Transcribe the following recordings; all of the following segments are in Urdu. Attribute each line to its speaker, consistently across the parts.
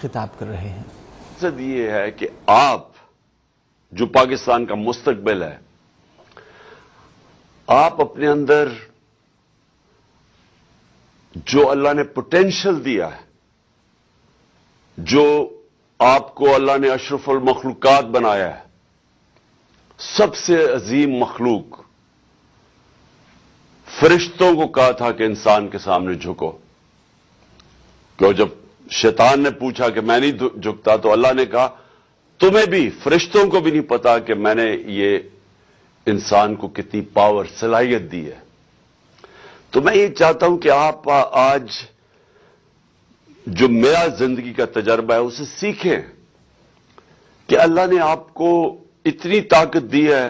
Speaker 1: خطاب کر رہے ہیں۔
Speaker 2: مقصد یہ ہے کہ آپ جو پاکستان کا مستقبل ہے، آپ اپنے اندر جو اللہ نے پوٹینشل دیا ہے، جو آپ کو اللہ نے اشرف المخلوقات بنایا ہے، سب سے عظیم مخلوق، فرشتوں کو کہا تھا کہ انسان کے سامنے جھکو، کہ جب شیطان نے پوچھا کہ میں نہیں جھکتا تو اللہ نے کہا تمہیں بھی، فرشتوں کو بھی نہیں پتا کہ میں نے یہ انسان کو کتنی پاور، صلاحیت دی ہے۔ تو میں یہ چاہتا ہوں کہ آپ آج جو میرا زندگی کا تجربہ ہے اسے سیکھیں کہ اللہ نے آپ کو اتنی طاقت دی ہے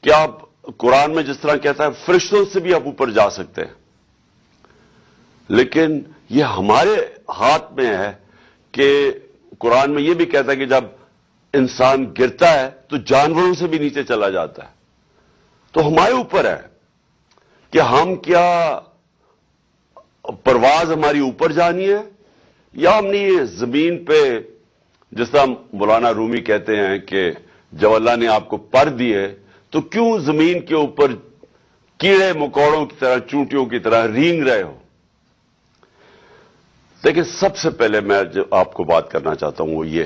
Speaker 2: کہ آپ قرآن میں جس طرح کہتا ہے فرشتوں سے بھی آپ اوپر جا سکتے ہیں، لیکن یہ ہمارے ہاتھ میں ہے کہ قرآن میں یہ بھی کہتا ہے کہ جب انسان گرتا ہے تو جانوروں سے بھی نیچے چلا جاتا ہے۔ تو ہمارے اوپر ہے کہ ہم کیا پرواز ہماری اوپر جانی ہے یا ہم نے یہ زمین پہ، جس طرح مولانا رومی کہتے ہیں کہ جب اللہ نے آپ کو پر دیے تو کیوں زمین کے اوپر کیڑے مکوڑوں کی طرح، چونٹیوں کی طرح رینگ رہے ہو؟ لیکن سب سے پہلے میں جو آپ کو بات کرنا چاہتا ہوں وہ یہ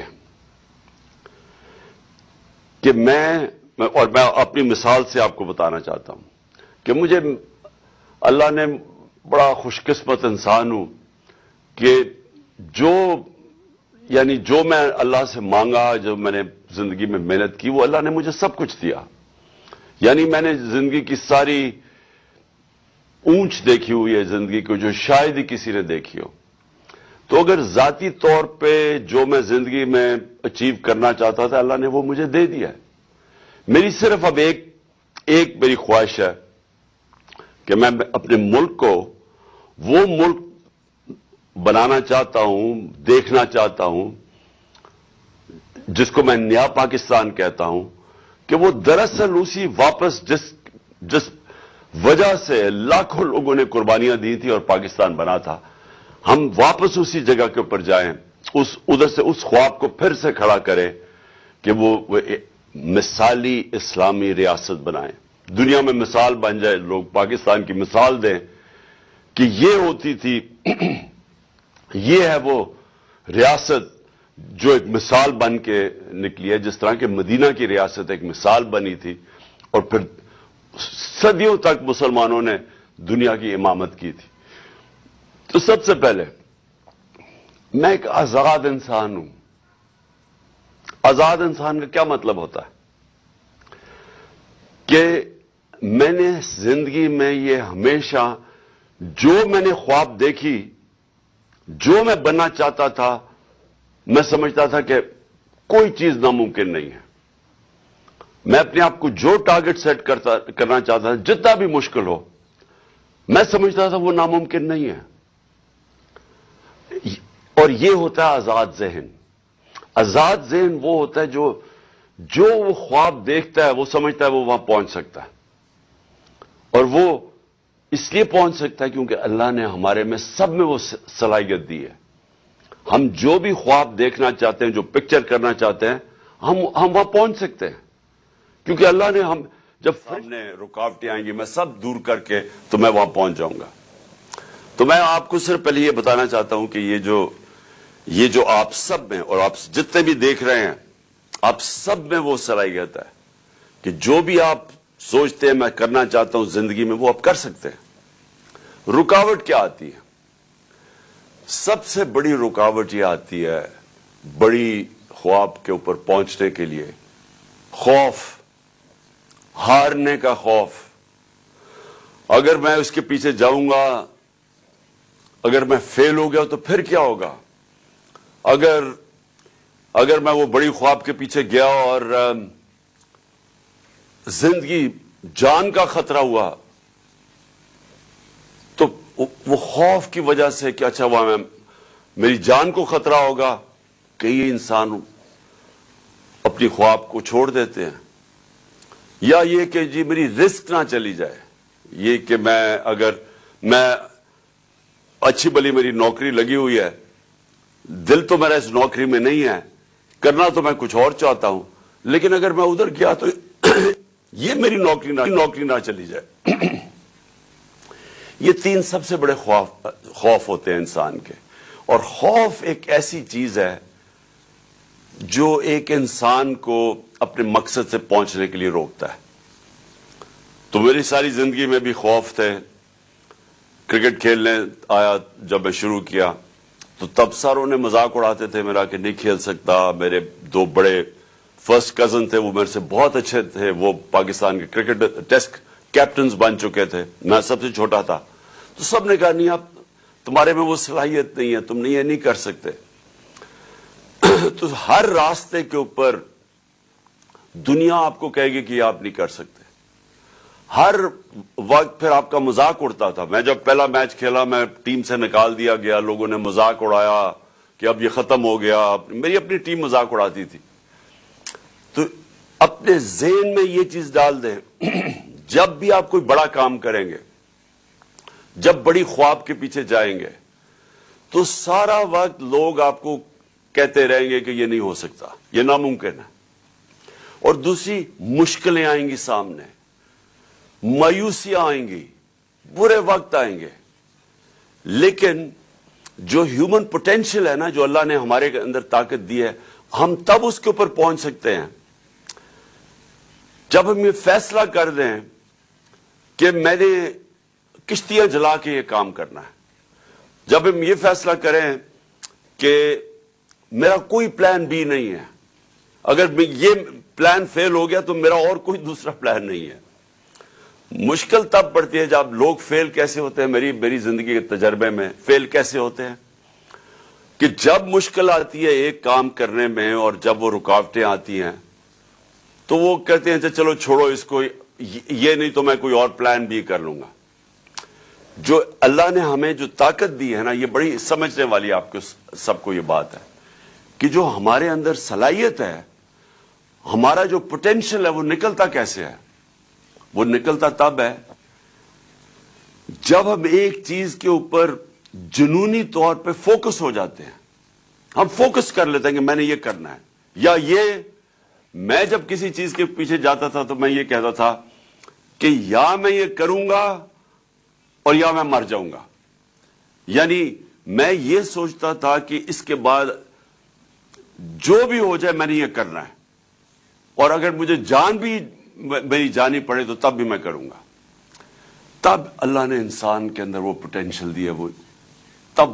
Speaker 2: کہ میں اپنی مثال سے آپ کو بتانا چاہتا ہوں کہ مجھے اللہ نے بڑا خوش قسمت انسان ہوں کہ جو میں اللہ سے مانگا، جو میں نے زندگی میں محنت کی، وہ اللہ نے مجھے سب کچھ دیا۔ یعنی میں نے زندگی کی ساری اونچ دیکھی ہوئی ہے زندگی کو، جو شاید ہی کسی نے دیکھی ہو۔ تو اگر ذاتی طور پہ جو میں زندگی میں اچیو کرنا چاہتا تھا اللہ نے وہ مجھے دے دیا ہے۔ میری صرف اب ایک میری خواہش ہے کہ میں اپنے ملک کو وہ ملک بنانا چاہتا ہوں، دیکھنا چاہتا ہوں، جس کو میں نیا پاکستان کہتا ہوں، کہ وہ دراصل اسی واپس جس وجہ سے لاکھوں لوگوں نے قربانیاں دی تھی اور پاکستان بنا تھا، ہم واپس اسی جگہ کے اوپر جائیں، ادھر سے اس خواب کو پھر سے کھڑا کریں کہ وہ مثالی اسلامی ریاست بنائیں، دنیا میں مثال بن جائے، لوگ پاکستان کی مثال دیں کہ یہ ہوتی تھی، یہ ہے وہ ریاست جو ایک مثال بن کے نکلی ہے، جس طرح کہ مدینہ کی ریاست ایک مثال بنی تھی اور پھر صدیوں تک مسلمانوں نے دنیا کی امامت کی تھی۔ تو سب سے پہلے میں ایک آزاد انسان ہوں۔ آزاد انسان کا کیا مطلب ہوتا ہے کہ میں نے زندگی میں یہ ہمیشہ جو میں نے خواب دیکھی، جو میں بننا چاہتا تھا، میں سمجھتا تھا کہ کوئی چیز ناممکن نہیں ہے۔ میں اپنے آپ کو جو ٹارگٹ سیٹ کرنا چاہتا تھا، جتنا بھی مشکل ہو، میں سمجھتا تھا وہ ناممکن نہیں ہے۔ اور یہ ہوتا ہے آزاد ذہن۔ آزاد ذہن وہ ہوتا ہے جو وہ خواب دیکھتا ہے، وہ سمجھتا ہے وہ وہاں پہنچ سکتا ہے، اور وہ اس لیے پہنچ سکتا ہے کیونکہ اللہ نے ہمارے میں سب میں وہ صلاحیت دی ہے۔ ہم جو بھی خواب دیکھنا چاہتے ہیں، جو پکچر کرنا چاہتے ہیں، ہم وہاں پہنچ سکتے ہیں، کیونکہ اللہ نے جب سامنے رکاوٹیں آئیں گی میں سب دور کر کے تو میں وہاں پہنچ جاؤں گا۔ تو میں آپ کو صرف پہلے یہ بتانا چاہتا ہوں کہ یہ جو آپ سب میں، اور آپ جتنے بھی دیکھ رہے ہیں، آپ سب میں وہ صلاحیت ہے کہ جو بھی آپ سوچتے ہیں میں کرنا چاہتا ہوں زندگی میں، وہ آپ کر سکتے ہیں۔ رکاوٹ کیا آتی ہے؟ سب سے بڑی رکاوٹ یہ آتی ہے بڑی خواب کے اوپر پہنچنے کے لیے، خوف، ہارنے کا خوف۔ اگر میں اس کے پیچھے جاؤں گا، اگر میں فیل ہو گیا تو پھر کیا ہوگا؟ اگر میں وہ بڑی خواب کے پیچھے گیا اور زندگی، جان کا خطرہ ہوا، تو وہ خوف کی وجہ سے کہ اچھا وہاں میری جان کو خطرہ ہوگا، کئی انسان اپنی خواب کو چھوڑ دیتے ہیں۔ یا یہ کہ جی میری رسک نہ چلی جائے، یہ کہ اگر میں اچھی بلی میری نوکری لگی ہوئی ہے، دل تو میرا اس نوکری میں نہیں ہے، کرنا تو میں کچھ اور چاہتا ہوں، لیکن اگر میں ادھر گیا تو یہ میری نوکری نہ چلی جائے۔ یہ تین سب سے بڑے خوف ہوتے ہیں انسان کے، اور خوف ایک ایسی چیز ہے جو ایک انسان کو اپنے مقصد سے پہنچنے کے لیے روکتا ہے۔ تو میری ساری زندگی میں بھی خوف تھے۔ کرکٹ کھیلنے آیا جب میں شروع کیا تو تب ساروں نے مذاق اڑاتے تھے میرا کہ نہیں کھیل سکتا۔ میرے دو بڑے فرسٹ کزن تھے، وہ میرے سے بہت اچھے تھے، وہ پاکستان کے کرکٹ ٹیسٹ کیپٹنز بن چکے تھے، میں سب سے چھوٹا تھا۔ تو سب نے کہا نہیں، آپ تمہارے میں وہ صلاحیت نہیں ہے، تم یہ نہیں کر سکتے۔ تو ہر راستے کے اوپر دنیا آپ کو کہے گی کہ آپ نہیں کر سکتے۔ ہر وقت پھر آپ کا مذاق اڑتا تھا۔ میں جب پہلا میچ کھیلا، میں ٹیم سے نکال دیا گیا، لوگوں نے مذاق اڑایا کہ اب یہ ختم ہو گیا۔ میری اپنی ٹیم مذاق اڑاتی تھی۔ تو اپنے ذہن میں یہ چیز ڈال دیں، جب بھی آپ کوئی بڑا کام کریں گے، جب بڑی خواب کے پیچھے جائیں گے، تو سارا وقت لوگ آپ کو کہتے رہیں گے کہ یہ نہیں ہو سکتا، یہ ناممکن ہے۔ اور دوسری مشکلیں آئیں گی سامنے، مایوسیاں آئیں گی، برے وقت آئیں گے، لیکن جو ہیومن پوٹینشل ہے نا، جو اللہ نے ہمارے اندر طاقت دی ہے، ہم تب اس کے اوپر پہنچ سکتے ہیں جب ہم یہ فیصلہ کر دیں کہ میں نے کشتیاں جلا کے یہ کام کرنا ہے۔ جب ہم یہ فیصلہ کریں کہ میرا کوئی پلان بی نہیں ہے، اگر یہ پلان فیل ہو گیا تو میرا اور کوئی دوسرا پلان نہیں ہے۔ مشکل تب پڑتی ہے جب لوگ فیل کیسے ہوتے ہیں، میری زندگی کے تجربے میں فیل کیسے ہوتے ہیں کہ جب مشکل آتی ہے ایک کام کرنے میں اور جب وہ رکاوٹیں آتی ہیں تو وہ کہتے ہیں چلو چھوڑو اس کو، یہ نہیں تو میں کوئی اور پلان بھی کر لوں گا۔ جو اللہ نے ہمیں جو طاقت دی ہے نا، یہ بڑی سمجھنے والی آپ کو سب کو یہ بات ہے کہ جو ہمارے اندر صلاحیت ہے، ہمارا جو پوٹینشل ہے، وہ نکلتا کیسے ہے؟ وہ نکلتا تب ہے جب ہم ایک چیز کے اوپر جنونی طور پہ فوکس ہو جاتے ہیں۔ ہم فوکس کر لیتے ہیں کہ میں نے یہ کرنا ہے، یا یہ میں جب کسی چیز کے پیچھے جاتا تھا تو میں یہ کہتا تھا کہ یا میں یہ کروں گا اور یا میں مر جاؤں گا۔ یعنی میں یہ سوچتا تھا کہ اس کے بعد جو بھی ہو جائے میں نے یہ کرنا ہے، اور اگر مجھے جان بھی میری جانی پڑے تو تب بھی میں کروں گا۔ تب اللہ نے انسان کے اندر وہ پوٹینشل دی ہے، وہ تب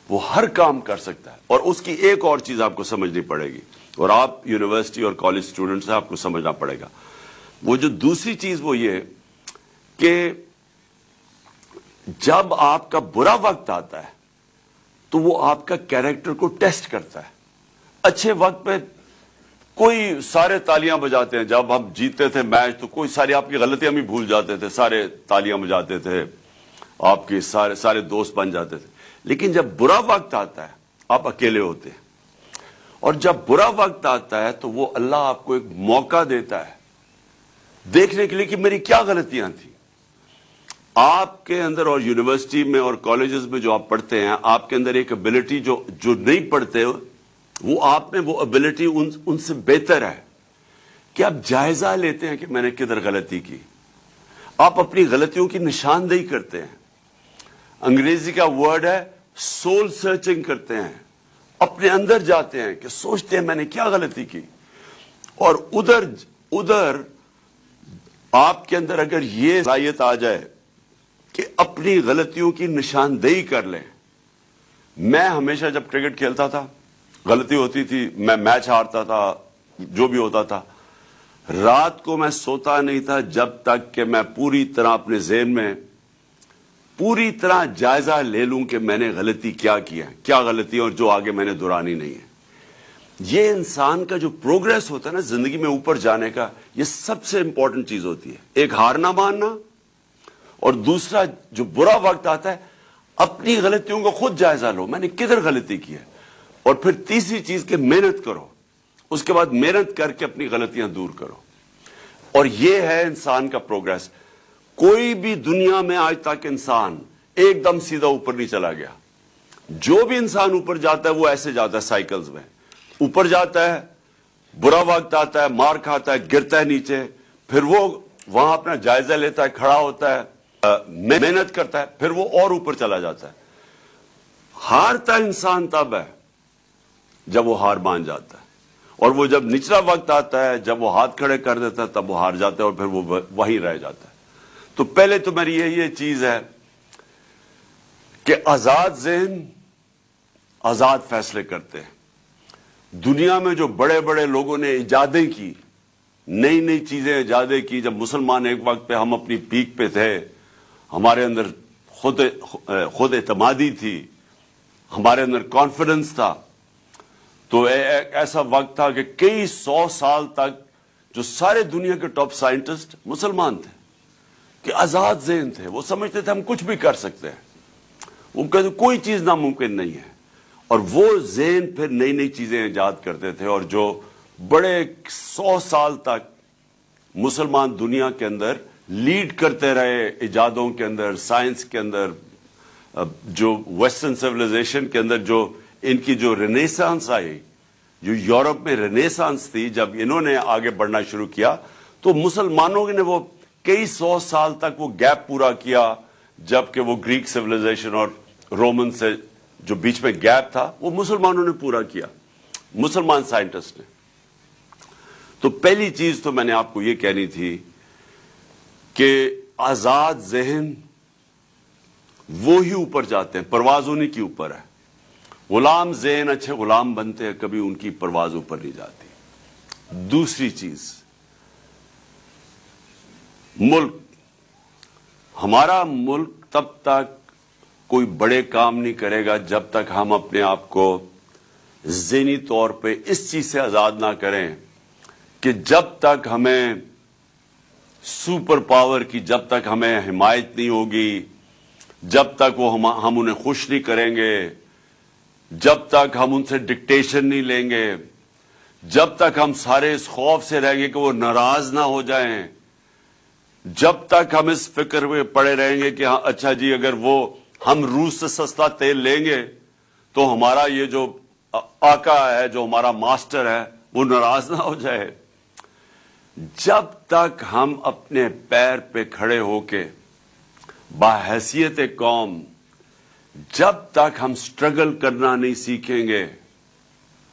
Speaker 2: وہ ہر کام کر سکتا ہے۔ اور اس کی ایک اور چیز آپ کو سمجھنی پڑے گی، اور آپ یونیورسٹی اور کالج اسٹوڈنٹس ہیں، آپ کو سمجھنا پڑے گا۔ وہ جو دوسری چیز وہ یہ کہ جب آپ کا برا وقت آتا ہے تو وہ آپ کا کیریکٹر کو ٹیسٹ کرتا ہے۔ اچھے وقت پہ کوئی سارے تالیاں بجاتے ہیں، جب ہم جیتے تھے میچ تو کوئی ساری آپ کی غلطیاں بھی بھول جاتے تھے، سارے تالیاں بجاتے تھے، آپ کے سارے دوست بن جاتے تھے۔ لیکن جب برا وقت آتا ہے آپ اکیلے ہوتے ہیں، اور جب برا وقت آتا ہے تو وہ اللہ آپ کو ایک موقع دیتا ہے دیکھنے کے لیے کہ میری کیا غلطیاں تھیں۔ آپ کے اندر اور یونیورسٹی میں اور کالجز میں جو آپ پڑھتے ہیں، آپ کے اندر ایک ابیلٹی جو نہیں پڑھتے وہ آپ میں وہ ابیلٹی ان سے بہتر ہے کہ آپ جائزہ لیتے ہیں کہ میں نے کدھر غلطی کی۔ آپ اپنی غلطیوں کی نشاندہی کرتے ہیں۔ انگریزی کا ورڈ ہے سول سرچنگ کرتے ہیں، اپنے اندر جاتے ہیں کہ سوچتے ہیں میں نے کیا غلطی کی۔ اور ادھر آپ کے اندر اگر یہ صلاحیت آ جائے کہ اپنی غلطیوں کی نشاندہی کر لیں۔ میں ہمیشہ جب کرکٹ کھیلتا تھا، غلطی ہوتی تھی، میں میچ ہارتا تھا، جو بھی ہوتا تھا، رات کو میں سوتا نہیں تھا جب تک کہ میں پوری طرح اپنے ذہن میں پوری طرح جائزہ لے لوں کہ میں نے غلطی کیا ہے، کیا غلطی اور جو آگے میں نے دہرانی نہیں ہے۔ یہ انسان کا جو پروگریس ہوتا ہے نا زندگی میں اوپر جانے کا، یہ سب سے امپورٹنٹ چیز ہوتی ہے۔ ایک ہار نہ ماننا، اور دوسرا جو برا وقت آتا ہے اپنی غلطیوں کو خود جائزہ لو، میں نے کدھر غلطی کی ہے۔ اور پھر تیسری چیز کہ محنت کرو، اس کے بعد محنت کر کے اپنی غلطیاں دور کرو۔ اور یہ ہے انسان کا پروگریس۔ کوئی بھی دنیا میں آج تک انسان ایک دم سیدھا اوپر نہیں چلا گیا۔ جو بھی انسان اوپر جاتا ہے وہ ایسے جاتا ہے سائیکلز میں. اوپر جاتا ہے, برا وقت آتا ہے, مار کھاتا ہے, گرتا ہے نیچے, پھر وہ وہاں اپنا جائزہ لیتا ہے, کھڑا ہوتا ہے, محنت کرتا ہے, پھر وہ اور اوپر چلا جاتا ہے. ہارتا انسان تب ہے جب وہ ہار مان جاتا ہے, اور وہ جب نچلا وقت آتا ہے, جب وہ ہاتھ کھڑے کر دیتا ہے, تب وہ ہار جاتا ہے اور پھر وہ وہیں رہ جاتا ہے. تو پہلے تو میری یہ چیز ہے کہ آزاد ذہن آزاد فیصلے کرتے ہیں. دنیا میں جو بڑے بڑے لوگوں نے ایجادیں کی, نئی نئی چیزیں ایجادیں کی, جب مسلمان ایک وقت پہ ہم اپنی پیک پہ تھے, ہمارے اندر خود اعتمادی تھی, ہمارے اندر کانفیڈنس تھا, تو ایک ایسا وقت تھا کہ کئی 100 سال تک جو سارے دنیا کے ٹاپ سائنٹسٹ مسلمان تھے, کہ آزاد ذہن تھے. وہ سمجھتے تھے ہم کچھ بھی کر سکتے ہیں, وہ کہتے کوئی چیز ناممکن نہیں ہے. اور وہ ذہن پھر نئی نئی چیزیں ایجاد کرتے تھے, اور جو بڑے 100 سال تک مسلمان دنیا کے اندر لیڈ کرتے رہے ایجادوں کے اندر, سائنس کے اندر, جو ویسٹرن سیولائزیشن کے اندر جو ان کی جو رینیسانس آئی, جو یورپ میں رینیسانس تھی, جب انہوں نے آگے بڑھنا شروع کیا تو مسلمانوں نے وہ کئی 100 سال تک وہ گیپ پورا کیا, جبکہ وہ گریک سیولائزیشن اور رومن سے جو بیچ میں گیپ تھا وہ مسلمانوں نے پورا کیا, مسلمان سائنٹسٹ نے. تو پہلی چیز تو میں نے آپ کو یہ کہنی تھی کہ آزاد ذہن وہی اوپر جاتے ہیں, پرواز انہی کی اوپر ہے. غلام ذہن اچھے غلام بنتے ہیں, کبھی ان کی پرواز اوپر نہیں جاتی. دوسری چیز, ملک, ہمارا ملک تب تک کوئی بڑے کام نہیں کرے گا جب تک ہم اپنے آپ کو ذہنی طور پہ اس چیز سے آزاد نہ کریں کہ جب تک ہمیں سپر پاور کی, جب تک ہمیں حمایت نہیں ہوگی, جب تک وہ ہم انہیں خوش نہیں کریں گے, جب تک ہم ان سے ڈکٹیشن نہیں لیں گے, جب تک ہم سارے اس خوف سے رہیں گے کہ وہ ناراض نہ ہو جائیں, جب تک ہم اس فکر میں پڑے رہیں گے کہ ہاں اچھا جی اگر وہ ہم روس سے سستا تیل لیں گے تو ہمارا یہ جو آقا ہے, جو ہمارا ماسٹر ہے, وہ ناراض نہ ہو جائے, جب تک ہم اپنے پیر پہ کھڑے ہو کے باحیثیت قوم, جب تک ہم سٹرگل کرنا نہیں سیکھیں گے,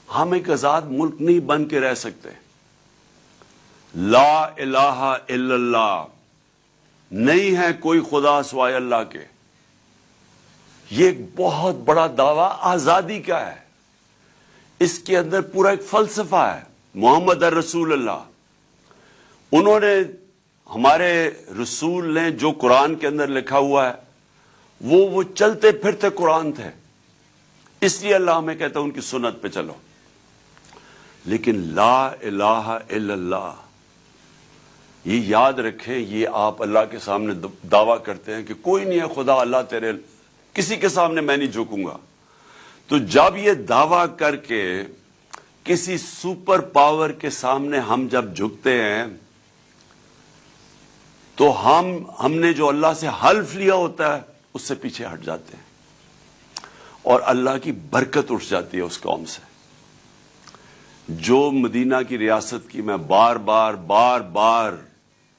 Speaker 2: ہم ایک آزاد ملک نہیں بن کے رہ سکتے. لا الہ الا اللہ, نہیں ہے کوئی خدا سوائے اللہ کے, یہ ایک بہت بڑا دعویٰ آزادی کا ہے. اس کے اندر پورا ایک فلسفہ ہے. محمد رسول اللہ, انہوں نے, ہمارے رسول نے جو قرآن کے اندر لکھا ہوا ہے وہ چلتے پھرتے قرآن تھے, اس لیے اللہ ہمیں کہتا ہے ان کی سنت پہ چلو. لیکن لا الہ الا اللہ, یہ یاد رکھیں, یہ آپ اللہ کے سامنے دعویٰ کرتے ہیں کہ کوئی نہیں ہے خدا, اللہ تیرے, کسی کے سامنے میں نہیں جھکوں گا. تو جب یہ دعویٰ کر کے کسی سپر پاور کے سامنے ہم جب جھکتے ہیں تو ہم نے جو اللہ سے حلف لیا ہوتا ہے اس سے پیچھے ہٹ جاتے ہیں, اور اللہ کی برکت اٹھ جاتی ہے اس قوم سے. جو مدینہ کی ریاست کی میں بار بار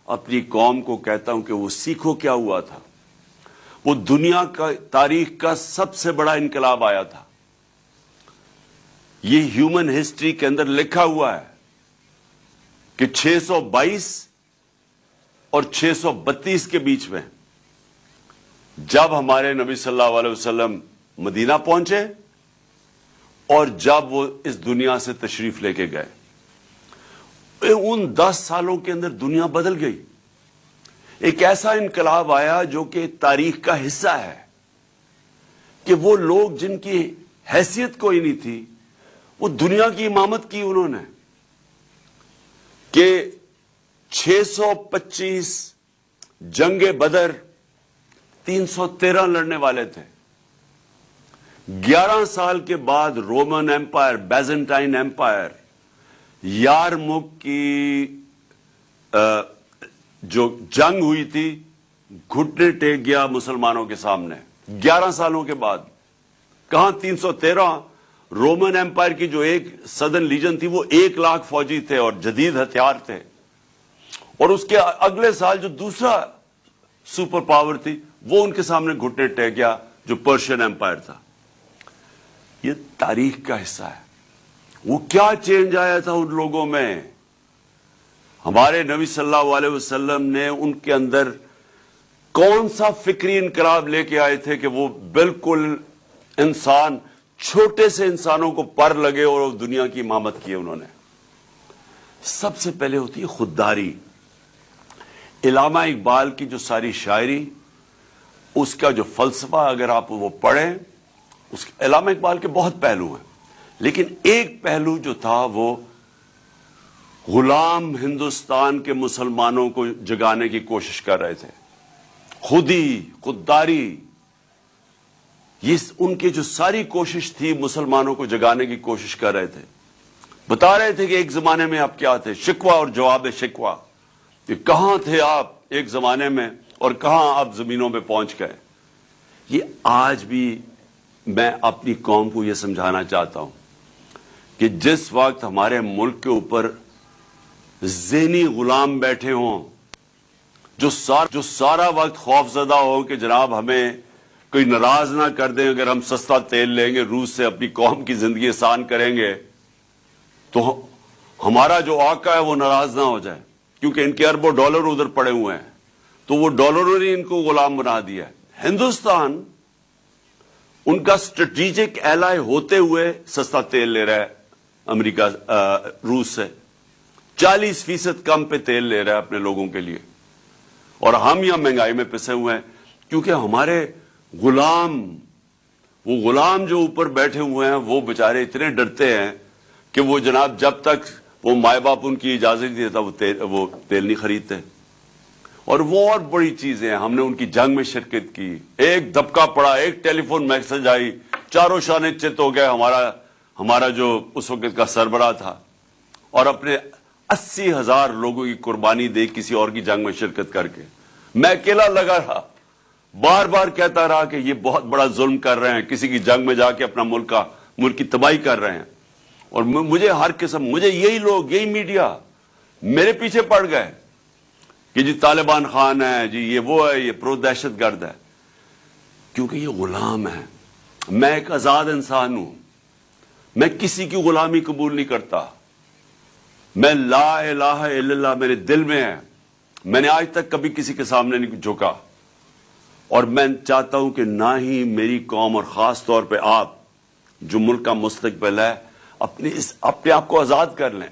Speaker 2: اپنی قوم کو کہتا ہوں کہ وہ سیکھو کیا ہوا تھا. وہ دنیا کا تاریخ کا سب سے بڑا انقلاب آیا تھا. یہ ہیومن ہسٹری کے اندر لکھا ہوا ہے کہ 622 اور 632 کے بیچ میں جب ہمارے نبی صلی اللہ علیہ وسلم مدینہ پہنچے اور جب وہ اس دنیا سے تشریف لے کے گئے, ان 10 سالوں کے اندر دنیا بدل گئی. ایک ایسا انقلاب آیا جو کہ تاریخ کا حصہ ہے کہ وہ لوگ جن کی حیثیت کوئی نہیں تھی وہ دنیا کی امامت کی انہوں نے. کہ 625 جنگ بدر 313 لڑنے والے تھے. 11 سال کے بعد رومن ایمپائر, بیزنٹائن ایمپائر, یارمک کی جو جنگ ہوئی تھی, گھٹنے ٹیک گیا مسلمانوں کے سامنے 11 سالوں کے بعد. کہاں 313 رومن ایمپائر کی جو ایک سدرن لیجن تھی وہ 1 لاکھ فوجی تھے اور جدید ہتھیار تھے، اور اس کے اگلے سال جو دوسرا سپر پاور تھی وہ ان کے سامنے گھٹنے ٹیک گیا، جو پرشین ایمپائر تھا۔ یہ تاریخ کا حصہ ہے۔ وہ کیا چینج آیا تھا ان لوگوں میں؟ ہمارے نبی صلی اللہ علیہ وسلم نے ان کے اندر کون سا فکری انقلاب لے کے آئے تھے کہ وہ بالکل انسان، چھوٹے سے انسانوں کو پر لگے اور دنیا کی امامت کی انہوں نے؟ سب سے پہلے ہوتی ہے خودداری۔ علامہ اقبال کی جو ساری شاعری، اس کا جو فلسفہ اگر آپ وہ پڑھیں، علامہ اقبال کے بہت پہلو ہیں، لیکن ایک پہلو جو تھا وہ غلام ہندوستان کے مسلمانوں کو جگانے کی کوشش کر رہے تھے۔ خودداری، یہ ان کی جو ساری کوشش تھی مسلمانوں کو جگانے کی کوشش کر رہے تھے۔ بتا رہے تھے کہ ایک زمانے میں آپ کیا تھے، شکوہ اور جواب شکوہ، کہ کہاں تھے آپ ایک زمانے میں اور کہاں آپ زمینوں پہ پہنچ گئے۔ یہ آج بھی میں اپنی قوم کو یہ سمجھانا چاہتا ہوں کہ جس وقت ہمارے ملک کے اوپر ذہنی غلام بیٹھے ہوں، جو سارا وقت خوف زدہ ہو کہ جناب ہمیں کوئی ناراض نہ کر دیں اگر ہم سستا تیل لیں گے روس سے، اپنی قوم کی زندگی آسان کریں گے، تو ہمارا جو آقا ہے وہ ناراض نہ ہو جائے، کیونکہ ان کے اربوں ڈالر ادھر پڑے ہوئے ہیں، تو وہ ڈالروں نے ان کو غلام بنا دیا ہے۔ ہندوستان ان کا اسٹریٹجک ایلائی ہوتے ہوئے سستا تیل لے رہا ہے امریکہ، روس سے 40% کم پہ تیل لے رہا ہے اپنے لوگوں کے لیے، اور ہم یہاں مہنگائی میں پسے ہوئے ہیں کیونکہ ہمارے وہ غلام جو اوپر بیٹھے ہوئے ہیں وہ بےچارے اتنے ڈرتے ہیں کہ وہ جناب جب تک وہ مائے باپ ان کی اجازت نہیں دیتا وہ تیل نہیں خریدتے۔ اور وہ اور بڑی چیزیں ہیں، ہم نے ان کی جنگ میں شرکت کی، ایک دھبکا پڑا، ایک ٹیلی فون میسج آئی، چاروں شانے چت ہو گئے ہمارا جو اس وقت کا سربراہ تھا، اور اپنے 80,000 لوگوں کی قربانی دے کسی اور کی جنگ میں شرکت کر کے۔ میں اکیلا لگا رہا، بار بار کہتا رہا کہ یہ بہت بڑا ظلم کر رہے ہیں، کسی کی جنگ میں جا کے اپنا ملک کی تباہی کر رہے ہیں، اور مجھے ہر قسم، مجھے یہی لوگ، یہی میڈیا میرے پیچھے پڑ گئے کہ جی طالبان خان ہے، جی یہ وہ ہے، یہ پرو دہشت گرد ہے، کیونکہ یہ غلام ہے۔ میں ایک آزاد انسان ہوں، میں کسی کی غلامی قبول نہیں کرتا، میں لا الہ الا اللہ میرے دل میں ہے، میں نے آج تک کبھی کسی کے سامنے نہیں جھکا، اور میں چاہتا ہوں کہ نہ ہی میری قوم، اور خاص طور پہ آپ جو ملک کا مستقبل ہے، اپنے آپ کو آزاد کر لیں۔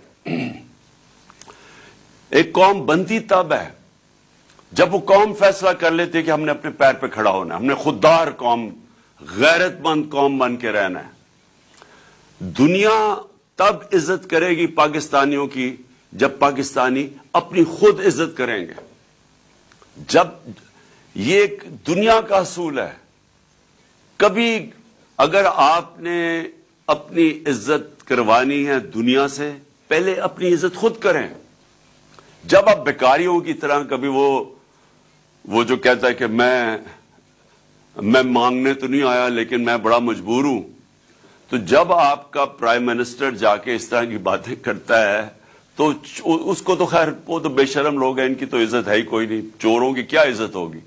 Speaker 2: ایک قوم بنتی تب ہے جب وہ قوم فیصلہ کر لیتے کہ ہم نے اپنے پیر پہ کھڑا ہونا ہے، ہم نے خوددار قوم، غیرت مند قوم بن کے رہنا ہے۔ دنیا تب عزت کرے گی پاکستانیوں کی جب پاکستانی اپنی خود عزت کریں گے۔ جب یہ ایک دنیا کا اصول ہے، کبھی اگر آپ نے اپنی عزت کروانی ہے دنیا سے، پہلے اپنی عزت خود کریں۔ جب آپ بیکاریوں کی طرح کبھی وہ جو کہتا ہے کہ میں مانگنے تو نہیں آیا لیکن میں بڑا مجبور ہوں، تو جب آپ کا پرائم منسٹر جا کے اس طرح کی باتیں کرتا ہے تو اس کو تو خیر، وہ تو بے شرم لوگ ہیں، ان کی تو عزت ہے ہی کوئی نہیں، چوروں کی کیا عزت ہوگی،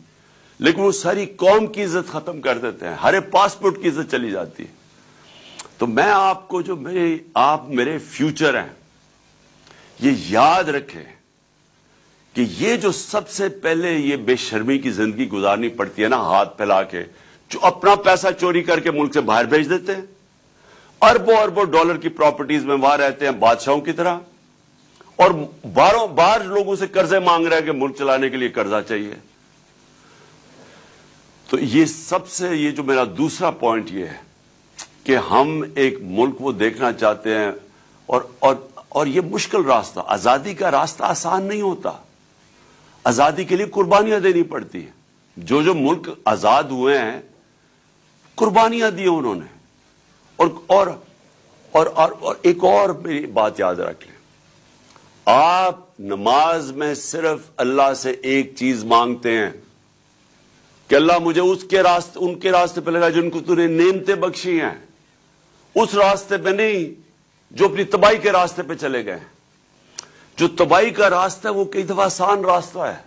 Speaker 2: لیکن وہ ساری قوم کی عزت ختم کر دیتے ہیں، ہر پاسپورٹ کی عزت چلی جاتی ہے۔ تو میں آپ کو جو آپ میرے فیوچر ہیں، یہ یاد رکھیں کہ یہ جو سب سے پہلے یہ بے شرمی کی زندگی گزارنی پڑتی ہے نا، ہاتھ پھیلا کے، جو اپنا پیسہ چوری کر کے ملک سے باہر بھیج دیتے ہیں، اربوں اربوں ڈالر کی پراپرٹیز میں وہاں رہتے ہیں بادشاہوں کی طرح، اور بار لوگوں سے قرضے مانگ رہے ہیں کہ ملک چلانے کے لیے قرضہ چاہیے۔ تو یہ جو میرا دوسرا پوائنٹ یہ ہے کہ ہم ایک ملک وہ دیکھنا چاہتے ہیں، اور یہ مشکل راستہ، آزادی کا راستہ آسان نہیں ہوتا، آزادی کے لیے قربانیاں دینی پڑتی ہیں۔ جو ملک آزاد ہوئے ہیں قربانیاں دی انہوں نے، اور ایک اور میری بات یاد رکھ لیں، آپ نماز میں صرف اللہ سے ایک چیز مانگتے ہیں کہ اللہ مجھے ان کے راستے پہ لگا جن کو تو نے نعمتیں بخشی ہیں، اس راستے پہ نہیں جو اپنی تباہی کے راستے پہ چلے گئے۔ جو تباہی کا راستہ ہے وہ کئی دفعہ آسان راستہ ہے،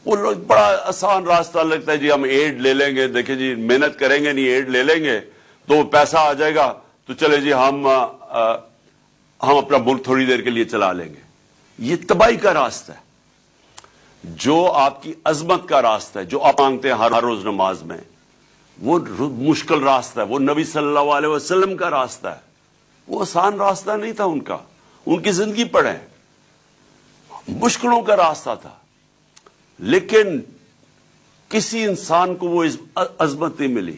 Speaker 2: وہ لوگ بڑا آسان راستہ لگتا ہے، جی ہم ایڈ لے لیں گے، دیکھیں جی محنت کریں گے نہیں، ایڈ لے لیں گے تو وہ پیسہ آ جائے گا تو چلے جی ہم اپنا ملک تھوڑی دیر کے لیے چلا لیں گے۔ یہ تباہی کا راستہ ہے۔ جو آپ کی عظمت کا راستہ ہے، جو آپ مانگتے ہیں ہر روز نماز میں، وہ مشکل راستہ ہے، وہ نبی صلی اللہ علیہ وسلم کا راستہ ہے، وہ آسان راستہ نہیں تھا ان کا، ان کی زندگی پڑھیں، مشکلوں کا راستہ تھا، لیکن کسی انسان کو وہ عظمت نہیں ملی۔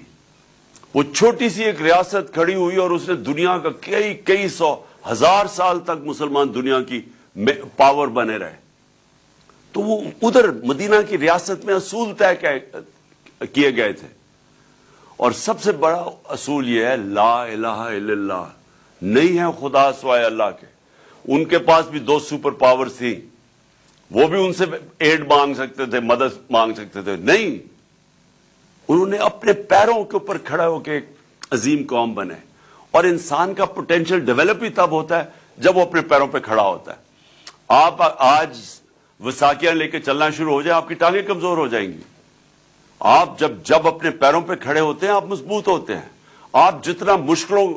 Speaker 2: وہ چھوٹی سی ایک ریاست کھڑی ہوئی اور اس نے دنیا کا کئی سو ہزار سال تک مسلمان دنیا کی پاور بنے رہے۔ تو وہ ادھر مدینہ کی ریاست میں اصول طے کیے گئے تھے، اور سب سے بڑا اصول یہ ہے لا الہ الا اللہ، نہیں ہے خدا سوائے اللہ کے۔ ان کے پاس بھی 2 سپر پاورز تھیں، وہ بھی ان سے ایڈ مانگ سکتے تھے، مدد مانگ سکتے تھے، نہیں، انہوں نے اپنے پیروں کے اوپر کھڑا ہو کے ایک عظیم قوم بنے۔ اور انسان کا پوٹینشیل ڈیولپ ہی تب ہوتا ہے جب وہ اپنے پیروں پہ کھڑا ہوتا ہے۔ آپ آج وساکیاں لے کے چلنا شروع ہو جائیں، آپ کی ٹانگیں کمزور ہو جائیں گی۔ آپ جب اپنے پیروں پہ کھڑے ہوتے ہیں آپ مضبوط ہوتے ہیں۔ آپ جتنا مشکلوں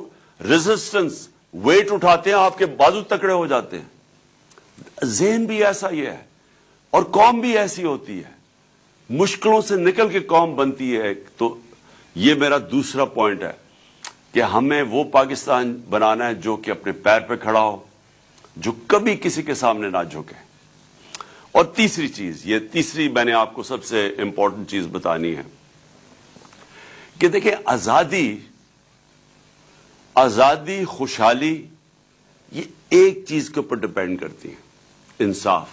Speaker 2: ریزسٹنس ویٹ اٹھاتے ہیں آپ کے بازو تکڑے ہو جاتے ہیں۔ ذہن بھی ایسا ہی ہے اور قوم بھی ایسی ہوتی ہے، مشکلوں سے نکل کے قوم بنتی ہے۔ تو یہ میرا دوسرا پوائنٹ ہے کہ ہمیں وہ پاکستان بنانا ہے جو کہ اپنے پیر پہ کھڑا ہو، جو کبھی کسی کے سامنے نہ جھکے۔ اور تیسری چیز، یہ تیسری میں نے آپ کو سب سے امپورٹنٹ چیز بتانی ہے کہ دیکھیں آزادی خوشحالی یہ ایک چیز کے اوپر ڈپینڈ کرتی ہے، انصاف۔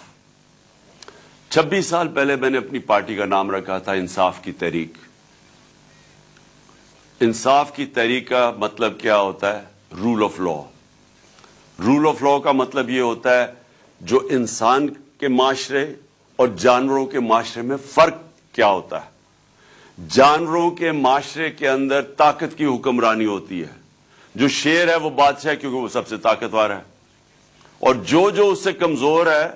Speaker 2: 26 سال پہلے میں نے اپنی پارٹی کا نام رکھا تھا انصاف کی تحریک۔ انصاف کی تحریک کا مطلب کیا ہوتا ہے؟ Rule of law. Rule of law کا مطلب یہ ہوتا ہے جو انسان کے معاشرے اور جانوروں کے معاشرے میں فرق کیا ہوتا ہے۔ جانوروں کے معاشرے کے اندر طاقت کی حکمرانی ہوتی ہے، جو شیر ہے وہ بادشاہ کیونکہ وہ سب سے طاقتور ہے، اور جو اس سے کمزور ہے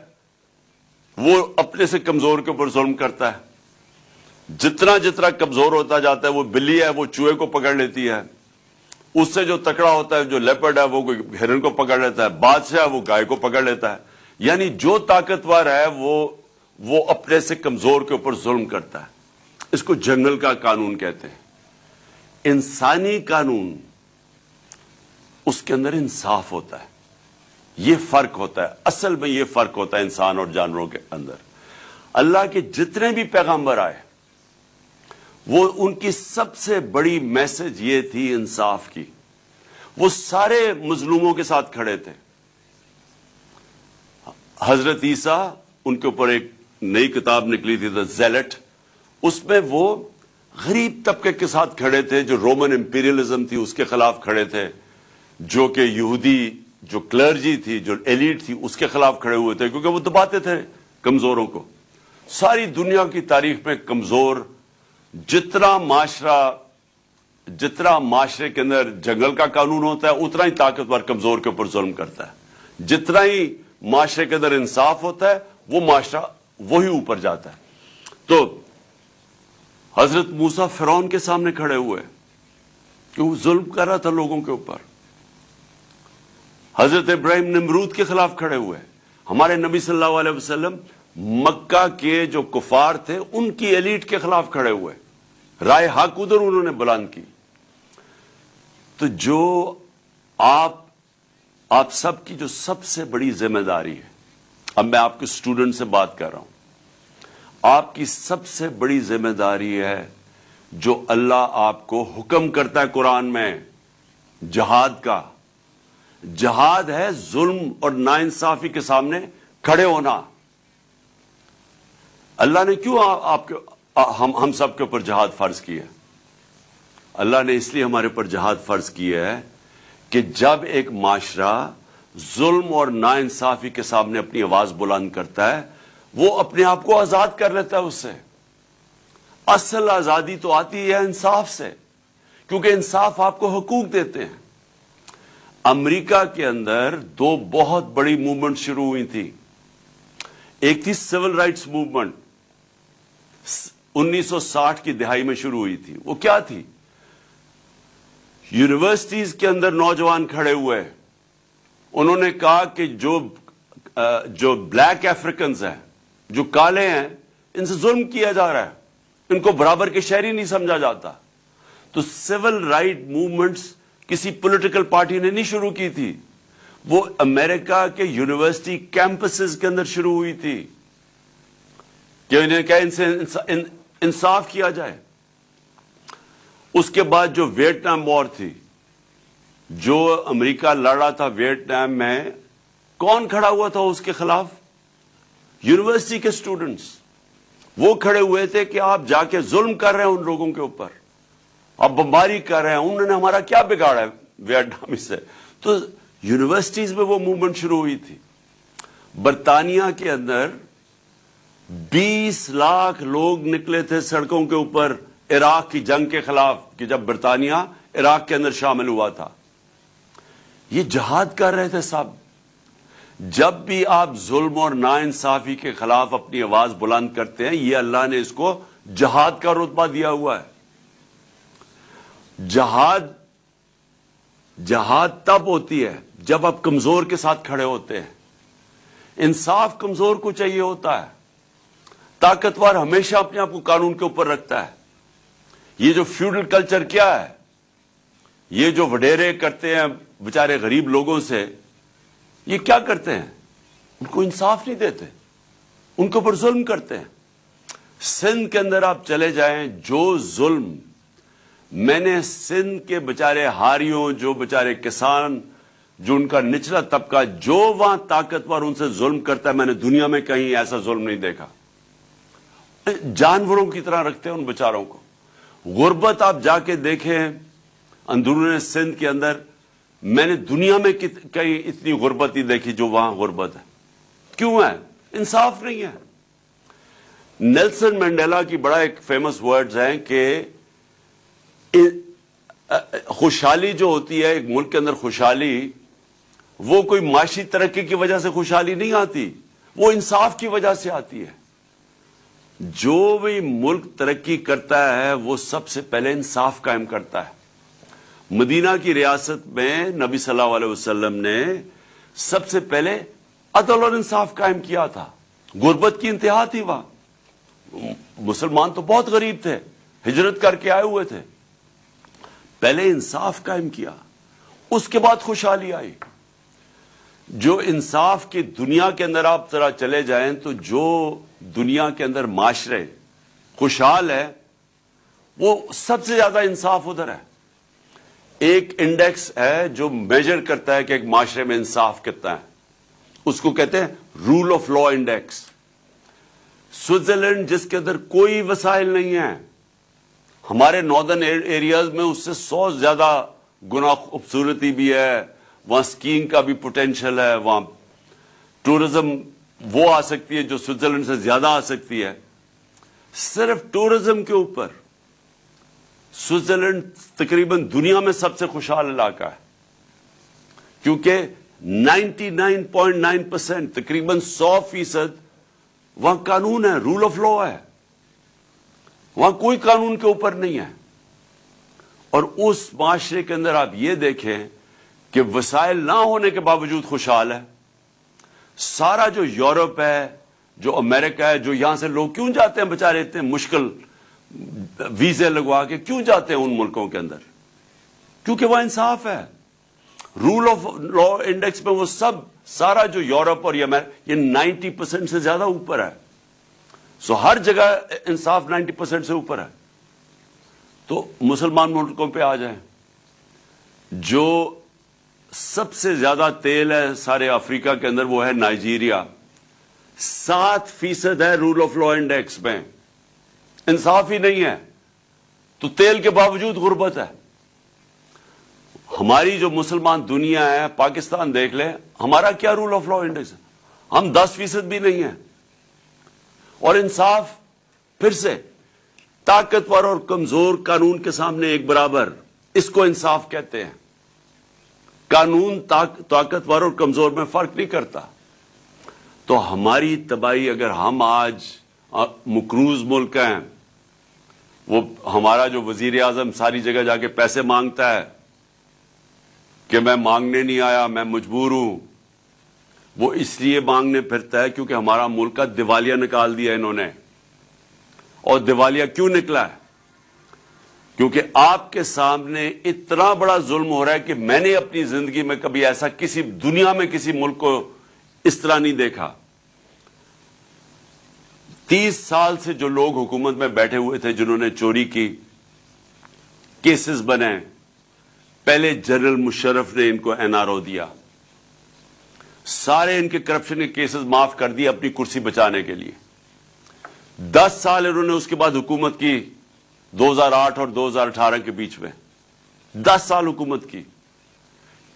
Speaker 2: وہ اپنے سے کمزور کے اوپر ظلم کرتا ہے۔ جتنا کمزور ہوتا جاتا ہے، وہ بلی ہے وہ چوہے کو پکڑ لیتی ہے، اس سے جو تکڑا ہوتا ہے جو لیپرڈ ہے وہ ہرن کو پکڑ لیتا ہے، بادشاہ وہ گائے کو پکڑ لیتا ہے۔ یعنی جو طاقتور ہے وہ اپنے سے کمزور کے اوپر ظلم کرتا ہے۔ اس کو جنگل کا قانون کہتے ہیں۔ انسانی قانون، اس کے اندر انصاف ہوتا ہے، یہ فرق ہوتا ہے، اصل میں یہ فرق ہوتا ہے انسان اور جانوروں کے اندر۔ اللہ کے جتنے بھی پیغمبر آئے وہ ان کی سب سے بڑی میسج یہ تھی انصاف کی۔ وہ سارے مظلوموں کے ساتھ کھڑے تھے۔ حضرت عیسیٰ، ان کے اوپر ایک نئی کتاب نکلی تھی دی زیلٹ، اس میں وہ غریب طبقے کے ساتھ کھڑے تھے، جو رومن امپیریلزم تھی اس کے خلاف کھڑے تھے، جو کہ یہودی جو کلرجی تھی، جو ایلیٹ تھی، اس کے خلاف کھڑے ہوئے تھے، کیونکہ وہ دباتے تھے کمزوروں کو۔ ساری دنیا کی تاریخ میں کمزور جتنا معاشرے کے اندر جنگل کا قانون ہوتا ہے، اتنا ہی طاقتور کمزور کے اوپر ظلم کرتا ہے۔ جتنا ہی معاشرے کے اندر انصاف ہوتا ہے، وہ معاشرہ وہی اوپر جاتا ہے۔ تو حضرت موسیٰ فرعون کے سامنے کھڑے ہوئے کہ وہ ظلم کر رہا تھا لوگوں کے اوپر۔ حضرت ابراہیم نمرود کے خلاف کھڑے ہوئے۔ ہمارے نبی صلی اللہ علیہ وسلم مکہ کے جو کفار تھے ان کی ایلیٹ کے خلاف کھڑے ہوئے، رائے حق ادھر انہوں نے بلند کی۔ تو جو آپ سب کی جو سب سے بڑی ذمہ داری ہے، اب میں آپ کے اسٹوڈنٹ سے بات کر رہا ہوں، آپ کی سب سے بڑی ذمہ داری ہے جو اللہ آپ کو حکم کرتا ہے قرآن میں، جہاد کا۔ جہاد ہے ظلم اور ناانصافی کے سامنے کھڑے ہونا۔ اللہ نے کیوں ہم سب کے اوپر جہاد فرض کیا؟ اللہ نے اس لیے ہمارے اوپر جہاد فرض کیا ہے کہ جب ایک معاشرہ ظلم اور ناانصافی کے سامنے اپنی آواز بلند کرتا ہے، وہ اپنے آپ کو آزاد کر لیتا ہے اس سے۔ اصل آزادی تو آتی ہے انصاف سے، کیونکہ انصاف آپ کو حقوق دیتے ہیں۔ امریکہ کے اندر دو بہت بڑی موومنٹ شروع ہوئی تھی۔ ایک تھی سول رائٹس موومنٹ، 1960 کی دہائی میں شروع ہوئی تھی۔ وہ کیا تھی؟ یونیورسٹیز کے اندر نوجوان کھڑے ہوئے، انہوں نے کہا کہ جو بلیک افریکنز ہیں، جو کالے ہیں، ان سے ظلم کیا جا رہا ہے، ان کو برابر کے شہری نہیں سمجھا جاتا۔ تو سول رائٹ موومنٹس کسی پولیٹیکل پارٹی نے نہیں شروع کی تھی، وہ امریکہ کے یونیورسٹی کیمپسز کے اندر شروع ہوئی تھی کہ انہیں کہا ان سے انصاف کیا جائے۔ اس کے بعد جو ویتنام وار تھی، جو امریکہ لڑ رہا تھا ویتنام میں، کون کھڑا ہوا تھا اس کے خلاف؟ یونیورسٹی کے سٹوڈنٹس۔ وہ کھڑے ہوئے تھے کہ آپ جا کے ظلم کر رہے ہیں ان لوگوں کے اوپر، آپ بمباری کر رہے ہیں، انہوں نے ہمارا کیا بگاڑا ہے ویتنام سے۔ تو یونیورسٹیز میں وہ موومنٹ شروع ہوئی تھی۔ برطانیہ کے اندر 20 لاکھ لوگ نکلے تھے سڑکوں کے اوپر عراق کی جنگ کے خلاف، کہ جب برطانیہ عراق کے اندر شامل ہوا تھا۔ یہ جہاد کر رہے تھے سب۔ جب بھی آپ ظلم اور ناانصافی کے خلاف اپنی آواز بلند کرتے ہیں، یہ اللہ نے اس کو جہاد کا رتبہ دیا ہوا ہے۔ جہاد تب ہوتی ہے جب آپ کمزور کے ساتھ کھڑے ہوتے ہیں۔ انصاف کمزور کو چاہیے ہوتا ہے، طاقتور ہمیشہ اپنے آپ کو قانون کے اوپر رکھتا ہے۔ یہ جو فیوڈل کلچر کیا ہے، یہ جو وڈیرے کرتے ہیں بیچارے غریب لوگوں سے، یہ کیا کرتے ہیں؟ ان کو انصاف نہیں دیتے، ان کے اوپر ظلم کرتے ہیں۔ سندھ کے اندر آپ چلے جائیں، جو ظلم میں نے سندھ کے بیچارے ہاریوں، جو بیچارے کسان، جو ان کا نچلا طبقہ، جو وہاں طاقتور ان سے ظلم کرتا ہے، میں نے دنیا میں کہیں ایسا ظلم نہیں دیکھا۔ جانوروں کی طرح رکھتے ہیں ان بیچاروں کو۔ غربت آپ جا کے دیکھیں اندرون سندھ کے اندر، میں نے دنیا میں کہیں اتنی غربت ہی دیکھی جو وہاں غربت ہے۔ کیوں ہے؟ انصاف نہیں ہے۔ نیلسن منڈیلا کی بڑا ایک فیمس ورڈز ہیں کہ خوشحالی جو ہوتی ہے ایک ملک کے اندر، خوشحالی وہ کوئی معاشی ترقی کی وجہ سے خوشحالی نہیں آتی، وہ انصاف کی وجہ سے آتی ہے۔ جو بھی ملک ترقی کرتا ہے وہ سب سے پہلے انصاف قائم کرتا ہے۔ مدینہ کی ریاست میں نبی صلی اللہ علیہ وسلم نے سب سے پہلے عدل اور انصاف قائم کیا تھا۔ غربت کی انتہا تھی وہاں، مسلمان تو بہت غریب تھے، ہجرت کر کے آئے ہوئے تھے۔ پہلے انصاف قائم کیا، اس کے بعد خوشحالی آئی۔ جو انصاف کی دنیا کے اندر آپ ذرا چلے جائیں تو جو دنیا کے اندر معاشرے خوشحال ہے، وہ سب سے زیادہ انصاف ادھر ہے۔ ایک انڈیکس ہے جو میجر کرتا ہے کہ ایک معاشرے میں انصاف کتنا ہے، اس کو کہتے ہیں rule of law index. Switzerland جس کے اندر کوئی وسائل نہیں ہیں، ہمارے ناردرن ایریاز میں اس سے 100 زیادہ گنا خوبصورتی بھی ہے، وہاں سکینگ کا بھی پوٹینشل ہے، وہاں ٹورزم وہ آ سکتی ہے جو سوئٹزرلینڈ سے زیادہ آ سکتی ہے۔ صرف ٹورزم کے اوپر سوئٹزرلینڈ تقریباً دنیا میں سب سے خوشحال علاقہ ہے، کیونکہ 99.9% تقریباً 100% وہاں قانون ہے، رول آف لا ہے، وہاں کوئی قانون کے اوپر نہیں ہے۔ اور اس معاشرے کے اندر آپ یہ دیکھیں کہ وسائل نہ ہونے کے باوجود خوشحال ہے۔ سارا جو یورپ ہے، جو امریکہ ہے، جو یہاں سے لوگ کیوں جاتے ہیں بیچارے اتنے مشکل ویزے لگوا کے کیوں جاتے ہیں ان ملکوں کے اندر؟ کیونکہ وہ انصاف ہے۔ رول آف لا انڈیکس میں وہ سارا جو یورپ اور یہ 90% سے زیادہ اوپر ہے۔ سو ہر جگہ انصاف 90% سے اوپر ہے۔ تو مسلمان ملکوں پہ آ جائیں، جو سب سے زیادہ تیل ہے سارے افریقہ کے اندر وہ ہے نائجیریا، 7% ہے رول آف لا انڈیکس میں، انصاف ہی نہیں ہے، تو تیل کے باوجود غربت ہے۔ ہماری جو مسلمان دنیا ہے، پاکستان دیکھ لیں، ہمارا کیا رول آف لا انڈیکس ہے؟ ہم 10% بھی نہیں ہیں۔ اور انصاف پھر سے طاقتور اور کمزور قانون کے سامنے ایک برابر، اس کو انصاف کہتے ہیں۔ قانون طاقتور اور کمزور میں فرق نہیں کرتا۔ تو ہماری تباہی، اگر ہم آج مقروض ملک ہیں، وہ ہمارا جو وزیر اعظم ساری جگہ جا کے پیسے مانگتا ہے کہ میں مانگنے نہیں آیا، میں مجبور ہوں، وہ اس لیے مانگنے پھرتا ہے کیونکہ ہمارا ملک کا دیوالیہ نکال دیا انہوں نے۔ اور دیوالیہ کیوں نکلا ہے؟ کیونکہ آپ کے سامنے اتنا بڑا ظلم ہو رہا ہے کہ میں نے اپنی زندگی میں کبھی ایسا کسی دنیا میں کسی ملک کو اس طرح نہیں دیکھا۔ 30 سال سے جو لوگ حکومت میں بیٹھے ہوئے تھے، جنہوں نے چوری کی، کیسز بنے، پہلے جنرل مشرف نے ان کو NRO دیا، سارے ان کے کرپشن کے کیسز معاف کر دیے اپنی کرسی بچانے کے لیے۔ 10 سال انہوں نے اس کے بعد حکومت کی، 2008 اور 2018 کے بیچ میں 10 سال حکومت کی،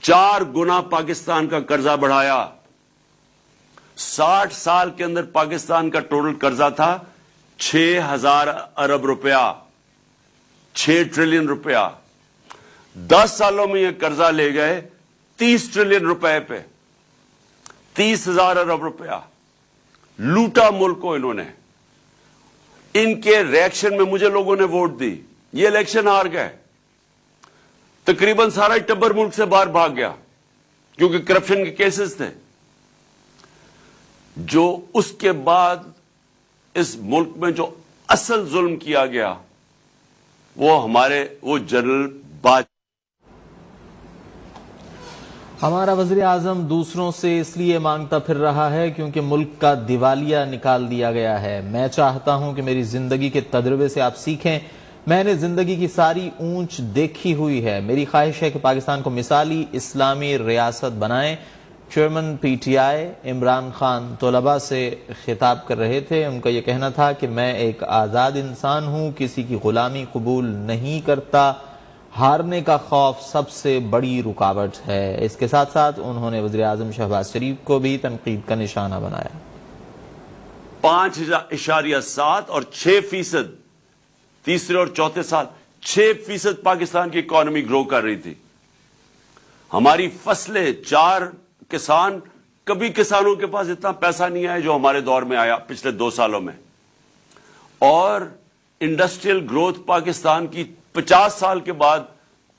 Speaker 2: 4 گنا پاکستان کا قرضہ بڑھایا۔ 60 سال کے اندر پاکستان کا ٹوٹل قرضہ تھا 6,000 ارب روپیہ، 6 ٹریلین روپیہ۔ 10 سالوں میں یہ قرضہ لے گئے 30 ٹریلین روپے پہ، 30,000 ارب روپیہ لوٹا ملک کو انہوں نے۔ ان کے ریئیکشن میں مجھے لوگوں نے ووٹ دی، یہ الیکشن ہار گئے، تقریباً سارا ٹبر ملک سے باہر بھاگ گیا کیونکہ کرپشن کے کیسز تھے۔ جو اس کے بعد اس ملک میں جو اصل ظلم کیا گیا وہ جنرل
Speaker 1: ہمارا وزیر اعظم دوسروں سے اس لیے مانگتا پھر رہا ہے کیونکہ ملک کا دیوالیہ نکال دیا گیا ہے۔ میں چاہتا ہوں کہ میری زندگی کے تجربے سے آپ سیکھیں، میں نے زندگی کی ساری اونچ دیکھی ہوئی ہے، میری خواہش ہے کہ پاکستان کو مثالی اسلامی ریاست بنائیں۔ چیئرمین PTI عمران خان طلباء سے خطاب کر رہے تھے، ان کا یہ کہنا تھا کہ میں ایک آزاد انسان ہوں، کسی کی غلامی قبول نہیں کرتا، ہارنے کا خوف سب سے بڑی رکاوٹ ہے۔ اس کے ساتھ ساتھ انہوں نے وزیر اعظم شہباز شریف کو بھی تنقید کا نشانہ بنایا۔
Speaker 2: 5.7 اور 6%، تیسرے اور چوتھے سال 6% پاکستان کی اکانومی گرو کر رہی تھی۔ ہماری فصلیں، 4 کسان، کبھی کسانوں کے پاس اتنا پیسہ نہیں آیا جو ہمارے دور میں آیا پچھلے 2 سالوں میں۔ اور انڈسٹریل گروتھ پاکستان کی 50 سال کے بعد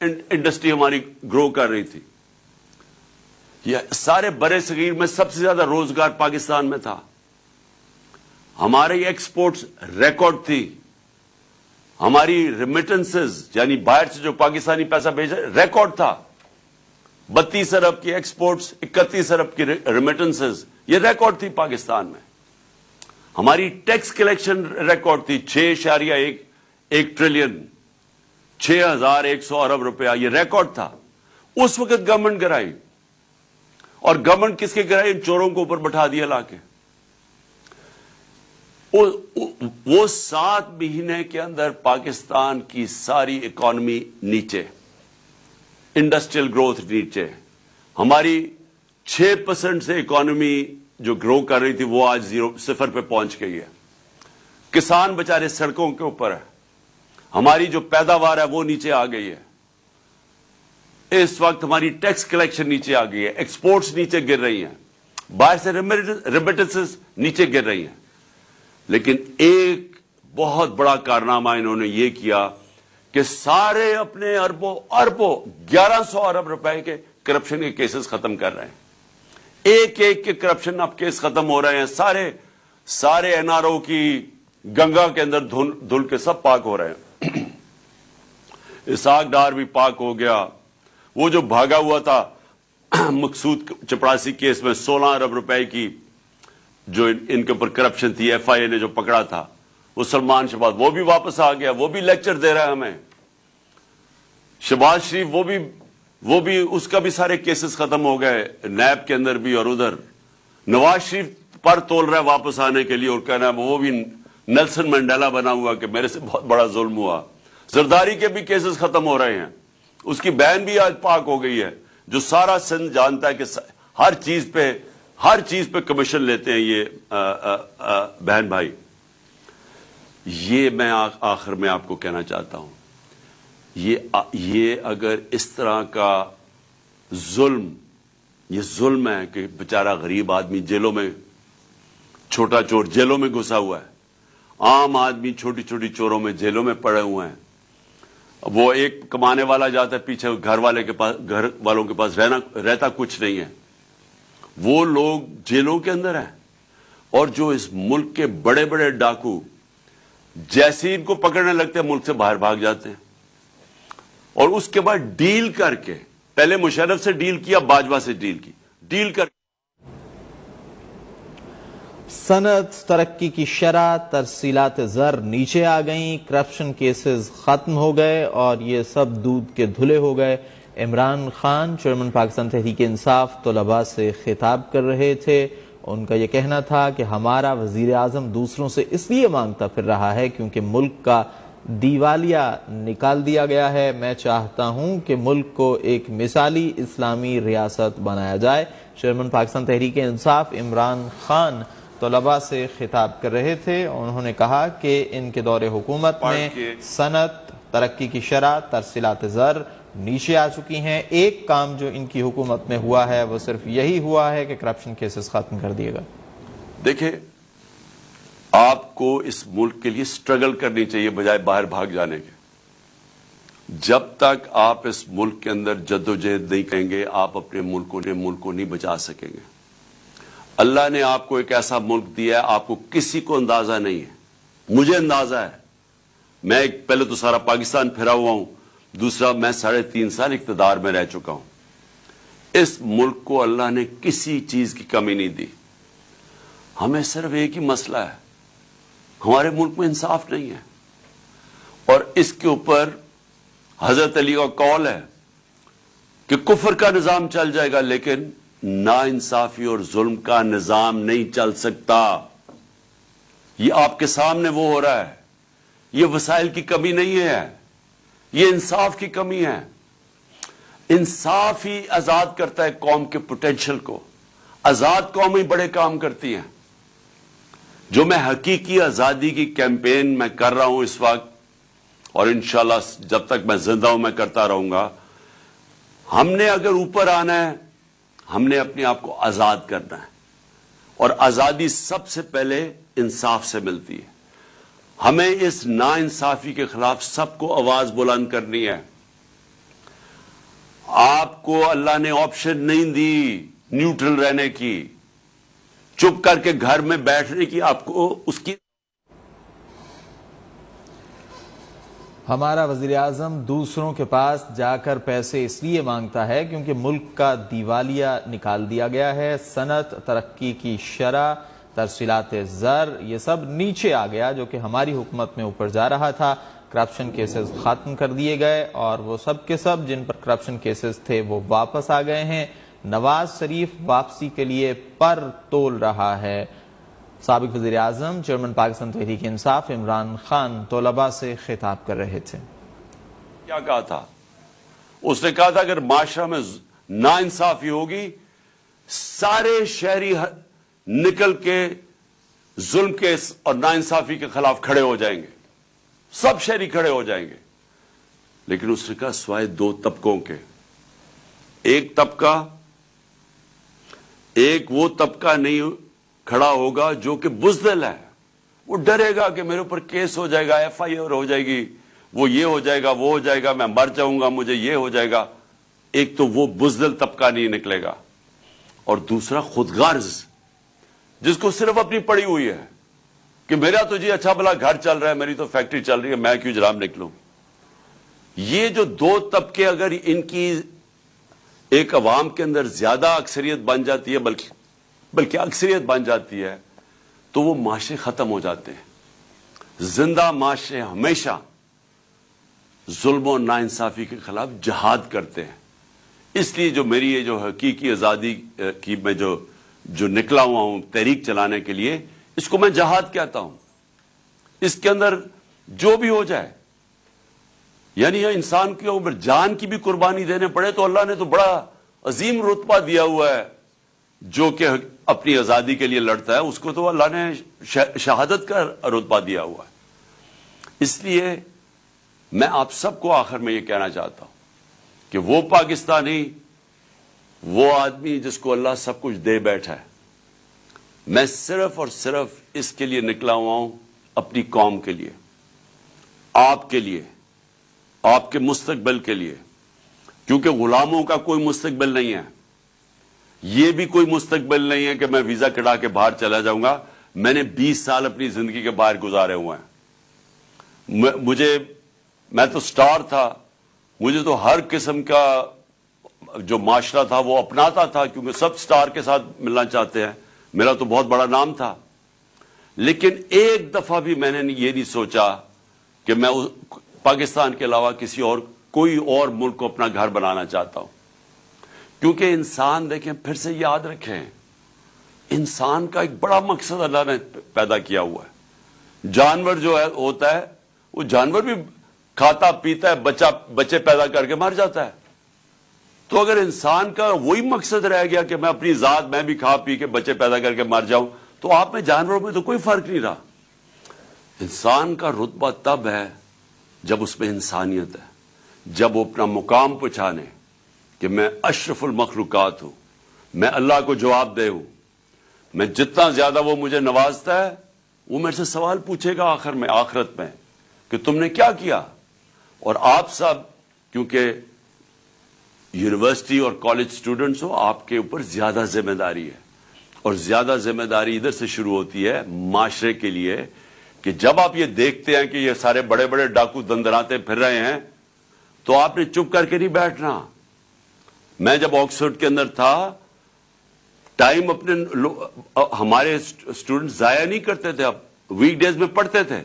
Speaker 2: انڈسٹری ہماری گرو کر رہی تھی۔ یہ سارے برے صغیر میں سب سے زیادہ روزگار پاکستان میں تھا۔ ہماری ایکسپورٹس ریکارڈ تھی، ہماری ریمیٹنسز یعنی باہر سے جو پاکستانی پیسہ بھیج رہے ریکارڈ تھا۔ 32 ارب کی ایکسپورٹس، 31 ارب کی ریمیٹنسز، یہ ریکارڈ تھی پاکستان میں۔ ہماری ٹیکس کلیکشن ریکارڈ تھی 6.1 ٹریلین، 6,100 ارب روپیہ، یہ ریکارڈ تھا۔ اس وقت گورنمنٹ گرائی، اور گورنمنٹ کس کے گرائی؟ ان چوروں کو اوپر بٹھا دیا لا کے۔ وہ 7 مہینے کے اندر پاکستان کی ساری اکانومی نیچے، انڈسٹریل گروتھ نیچے، ہماری 6% سے اکانومی جو گرو کر رہی تھی وہ آج 0 پہ پہنچ گئی ہے۔ کسان بچارے سڑکوں کے اوپر ہے، ہماری جو پیداوار ہے وہ نیچے آ گئی ہے۔ اس وقت ہماری ٹیکس کلیکشن نیچے آ گئی ہے، ایکسپورٹس نیچے گر رہی ہیں، باہر سے ریمیٹنسز نیچے گر رہی ہیں۔ لیکن ایک بہت بڑا کارنامہ انہوں نے یہ کیا کہ سارے اپنے اربوں 1100 ارب روپے کے کرپشن کے کیسز ختم کر رہے ہیں۔ ایک کے کرپشن اب کیس ختم ہو رہے ہیں، سارے NRO کی گنگا کے اندر دھل کے سب پاک ہو رہے ہیں۔ اسحاق ڈار بھی پاک ہو گیا، وہ جو بھاگا ہوا تھا مقصود چپڑاسی کیس میں 16 ارب روپے کی جو ان کے اوپر کرپشن تھی، FIA نے جو پکڑا تھا، وہ سلمان شہباز وہ بھی واپس آ گیا، وہ بھی لیکچر دے رہا ہے ہمیں۔ شہباز شریف وہ بھی اس کا بھی سارے کیسز ختم ہو گئے، نیب کے اندر بھی اور ادھر۔ نواز شریف پر تول رہا ہے واپس آنے کے لیے اور کہنا ہے وہ بھی نیلسن منڈیلا بنا ہوا کہ میرے سے بہت بڑا ظلم ہوا۔ زرداری کے بھی کیسز ختم ہو رہے ہیں، اس کی بہن بھی آج پاک ہو گئی ہے، جو سارا سندھ جانتا ہے کہ ہر چیز پہ کمیشن لیتے ہیں یہ بہن بھائی۔ یہ میں آخر میں آپ کو کہنا چاہتا ہوں، یہ اگر اس طرح کا ظلم، یہ ظلم ہے کہ بیچارہ غریب آدمی جیلوں میں، چھوٹا چور جیلوں میں گھسا ہوا ہے، عام آدمی چھوٹی چھوٹی چوروں میں جیلوں میں پڑے ہوئے ہیں، وہ ایک کمانے والا جاتا ہے پیچھے گھر والوں کے پاس رہتا کچھ نہیں ہے، وہ لوگ جیلوں کے اندر ہیں، اور جو اس ملک کے بڑے بڑے ڈاکو جیسے ان کو پکڑنے لگتے ہیں ملک سے باہر بھاگ جاتے ہیں، اور اس کے بعد ڈیل کر کے، پہلے مشرف سے ڈیل کیا، باجوہ سے ڈیل کر
Speaker 1: صنعت ترقی کی شرح، ترسیلات زر نیچے آ گئیں، کرپشن کیسز ختم ہو گئے اور یہ سب دودھ کے دھلے ہو گئے۔ عمران خان چیئرمین پاکستان تحریک انصاف طلباء سے خطاب کر رہے تھے۔ ان کا یہ کہنا تھا کہ ہمارا وزیر اعظم دوسروں سے اس لیے مانگتا پھر رہا ہے کیونکہ ملک کا دیوالیہ نکال دیا گیا ہے۔ میں چاہتا ہوں کہ ملک کو ایک مثالی اسلامی ریاست بنایا جائے۔ چیئرمین پاکستان تحریک انصاف عمران خان طلباء سے خطاب کر رہے تھے۔ انہوں نے کہا کہ ان کے دور حکومت میں صنعت ترقی کی شرح، ترسیلات زر نیچے آ چکی ہیں۔ ایک کام جو ان کی حکومت میں ہوا ہے وہ صرف یہی ہوا ہے کہ کرپشن کیسز ختم کر دیے گا۔
Speaker 2: دیکھیں، آپ کو اس ملک کے لیے سٹرگل کرنی چاہیے بجائے باہر بھاگ جانے کے۔ جب تک آپ اس ملک کے اندر جدوجہد نہیں کریں گے، آپ اپنے ملک کو نہیں بچا سکیں گے۔ اللہ نے آپ کو ایک ایسا ملک دیا ہے، آپ کو کسی کو اندازہ نہیں ہے، مجھے اندازہ ہے۔ میں پہلے تو سارا پاکستان پھرا ہوا ہوں، دوسرا میں 3.5 سال اقتدار میں رہ چکا ہوں۔ اس ملک کو اللہ نے کسی چیز کی کمی نہیں دی۔ ہمیں صرف ایک ہی مسئلہ ہے، ہمارے ملک میں انصاف نہیں ہے، اور اس کے اوپر حضرت علی کا قول ہے کہ کفر کا نظام چل جائے گا لیکن ناانصافی اور ظلم کا نظام نہیں چل سکتا۔ یہ آپ کے سامنے وہ ہو رہا ہے۔ یہ وسائل کی کمی نہیں ہے، یہ انصاف کی کمی ہے۔ انصاف ہی آزاد کرتا ہے قوم کے پوٹینشل کو۔ آزاد قومیں بڑے کام کرتی ہیں۔ جو میں حقیقی آزادی کی کیمپین میں کر رہا ہوں اس وقت، اور انشاءاللہ جب تک میں زندہ ہوں میں کرتا رہوں گا، ہم نے اگر اوپر آنا ہے، ہم نے اپنے آپ کو آزاد کرنا ہے، اور آزادی سب سے پہلے انصاف سے ملتی ہے۔ ہمیں اس ناانصافی کے خلاف سب کو آواز بلند کرنی ہے۔ آپ کو اللہ نے آپشن نہیں دی نیوٹرل رہنے کی، چپ کر کے گھر میں بیٹھنے کی، آپ کو اس کی۔
Speaker 1: ہمارا وزیر اعظم دوسروں کے پاس جا کر پیسے اس لیے مانگتا ہے کیونکہ ملک کا دیوالیہ نکال دیا گیا ہے۔ صنعت ترقی کی شرح، ترسیلات زر، یہ سب نیچے آ گیا جو کہ ہماری حکومت میں اوپر جا رہا تھا۔ کرپشن کیسز ختم کر دیے گئے اور وہ سب کے سب جن پر کرپشن کیسز تھے وہ واپس آ گئے ہیں۔ نواز شریف واپسی کے لیے پر تول رہا ہے۔ سابق وزیر اعظم چیئرمین پاکستان تحریک انصاف عمران خان طلباء سے خطاب کر رہے تھے۔
Speaker 2: کیا کہا تھا؟ اس نے کہا تھا اگر معاشرہ میں ناانصافی ہوگی، سارے شہری نکل کے ظلم کے اور ناانصافی کے خلاف کھڑے ہو جائیں گے، سب شہری کھڑے ہو جائیں گے۔ لیکن اس نے کہا سوائے 2 طبقوں کے، ایک وہ طبقہ نہیں کھڑا ہوگا جو کہ بزدل ہے، وہ ڈرے گا کہ میرے اوپر کیس ہو جائے گا، FIR ہو جائے گی، وہ یہ ہو جائے گا، وہ ہو جائے گا، میں مر جاؤں گا، مجھے یہ ہو جائے گا۔ ایک تو وہ بزدل طبقہ نہیں نکلے گا، اور دوسرا خود غرض، جس کو صرف اپنی پڑی ہوئی ہے کہ میرا تو جی اچھا بھلا گھر چل رہا ہے، میری تو فیکٹری چل رہی ہے، میں کیوں جرام نکلوں۔ یہ جو 2 طبقے اگر ان کی ایک عوام کے اندر زیادہ اکثریت بن جاتی ہے، بلکہ اکثریت بن جاتی ہے، تو وہ معاشرے ختم ہو جاتے ہیں۔ زندہ معاشرے ہمیشہ ظلم و ناانصافی کے خلاف جہاد کرتے ہیں۔ اس لیے جو میری یہ جو حقیقی آزادی کی میں جو نکلا ہوا ہوں تحریک چلانے کے لیے، اس کو میں جہاد کہتا ہوں۔ اس کے اندر جو بھی ہو جائے، یعنی انسان کے اوپر جان کی بھی قربانی دینے پڑے تو اللہ نے تو بڑا عظیم رتبہ دیا ہوا ہے۔ جو کہ اپنی آزادی کے لیے لڑتا ہے اس کو تو اللہ نے شہادت کا رتبہ دیا ہوا ہے۔ اس لیے میں آپ سب کو آخر میں یہ کہنا چاہتا ہوں کہ وہ پاکستانی، وہ آدمی جس کو اللہ سب کچھ دے بیٹھا ہے، میں صرف اور صرف اس کے لیے نکلا ہوا ہوں، اپنی قوم کے لیے، آپ کے لیے، آپ کے مستقبل کے لیے، کیونکہ غلاموں کا کوئی مستقبل نہیں ہے، یہ بھی کوئی مستقبل نہیں ہے کہ میں ویزا کٹا کے باہر چلا جاؤں گا۔ میں نے 20 سال اپنی زندگی کے باہر گزارے ہوئے ہیں، میں تو سٹار تھا، مجھے تو ہر قسم کا جو معاشرہ تھا وہ اپناتا تھا، کیونکہ سب سٹار کے ساتھ ملنا چاہتے ہیں، میرا تو بہت بڑا نام تھا۔ لیکن ایک دفعہ بھی میں نے یہ نہیں سوچا کہ میں پاکستان کے علاوہ کوئی اور ملک کو اپنا گھر بنانا چاہتا ہوں، کیونکہ انسان، دیکھیں پھر سے یاد رکھیں، انسان کا ایک بڑا مقصد اللہ نے پیدا کیا ہوا ہے۔ جانور جو ہے ہوتا ہے، وہ جانور بھی کھاتا پیتا ہے، بچے پیدا کر کے مر جاتا ہے۔ تو اگر انسان کا وہی مقصد رہ گیا کہ میں اپنی ذات میں بھی کھا پی کے بچے پیدا کر کے مر جاؤں، تو آپ میں جانوروں میں تو کوئی فرق نہیں رہا۔ انسان کا رتبہ تب ہے جب اس میں انسانیت ہے، جب وہ اپنا مقام پہچانے کہ میں اشرف المخلوقات ہوں، میں اللہ کو جواب دہ ہوں، میں جتنا زیادہ وہ مجھے نوازتا ہے، وہ میرے سے سوال پوچھے گا آخر میں، آخرت میں، کہ تم نے کیا کیا۔ اور آپ سب کیونکہ یونیورسٹی اور کالج سٹوڈنٹس ہو، آپ کے اوپر زیادہ ذمہ داری ہے، اور زیادہ ذمہ داری ادھر سے شروع ہوتی ہے معاشرے کے لیے، کہ جب آپ یہ دیکھتے ہیں کہ یہ سارے بڑے بڑے ڈاکو دندراتے پھر رہے ہیں، تو آپ نے چپ کر کے نہیں بیٹھنا۔ میں جب آکسفورڈ کے اندر تھا، ٹائم ہمارے اسٹوڈنٹ ضائع نہیں کرتے تھے، اب ویک ڈیز میں پڑھتے تھے،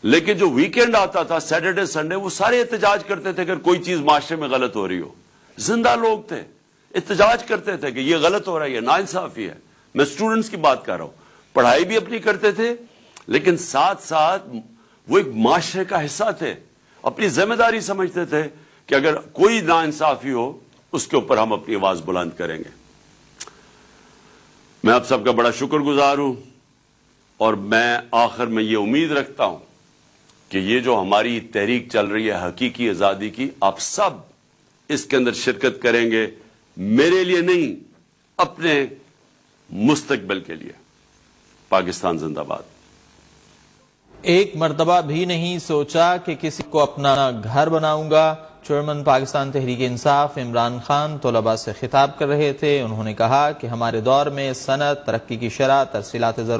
Speaker 2: لیکن جو ویکینڈ آتا تھا، سیٹرڈے سنڈے، وہ سارے احتجاج کرتے تھے اگر کوئی چیز معاشرے میں غلط ہو رہی ہو۔ زندہ لوگ تھے، احتجاج کرتے تھے کہ یہ غلط ہو رہا ہے، یہ ناانصافی ہے۔ میں اسٹوڈنٹس کی بات کر رہا ہوں، پڑھائی بھی اپنی کرتے تھے، لیکن ساتھ ساتھ وہ ایک معاشرے کا حصہ تھے، اپنی ذمہ داری سمجھتے تھے کہ اگر کوئی ناانصافی ہو اس کے اوپر ہم اپنی آواز بلند کریں گے۔ میں آپ سب کا بڑا شکر گزار ہوں، اور میں آخر میں یہ امید رکھتا ہوں کہ یہ جو ہماری تحریک چل رہی ہے حقیقی آزادی کی، آپ سب اس کے اندر شرکت کریں گے، میرے لیے نہیں، اپنے مستقبل کے لیے۔ پاکستان زندہ باد۔
Speaker 1: ایک مرتبہ بھی نہیں سوچا کہ کسی کو اپنا گھر بناؤں گا۔ چیئرمین پاکستان تحریک انصاف عمران خان طلباء سے خطاب کر رہے تھے۔ انہوں نے کہا کہ ہمارے دور میں صنعت، ترقی کی شرح، ترسیلات زر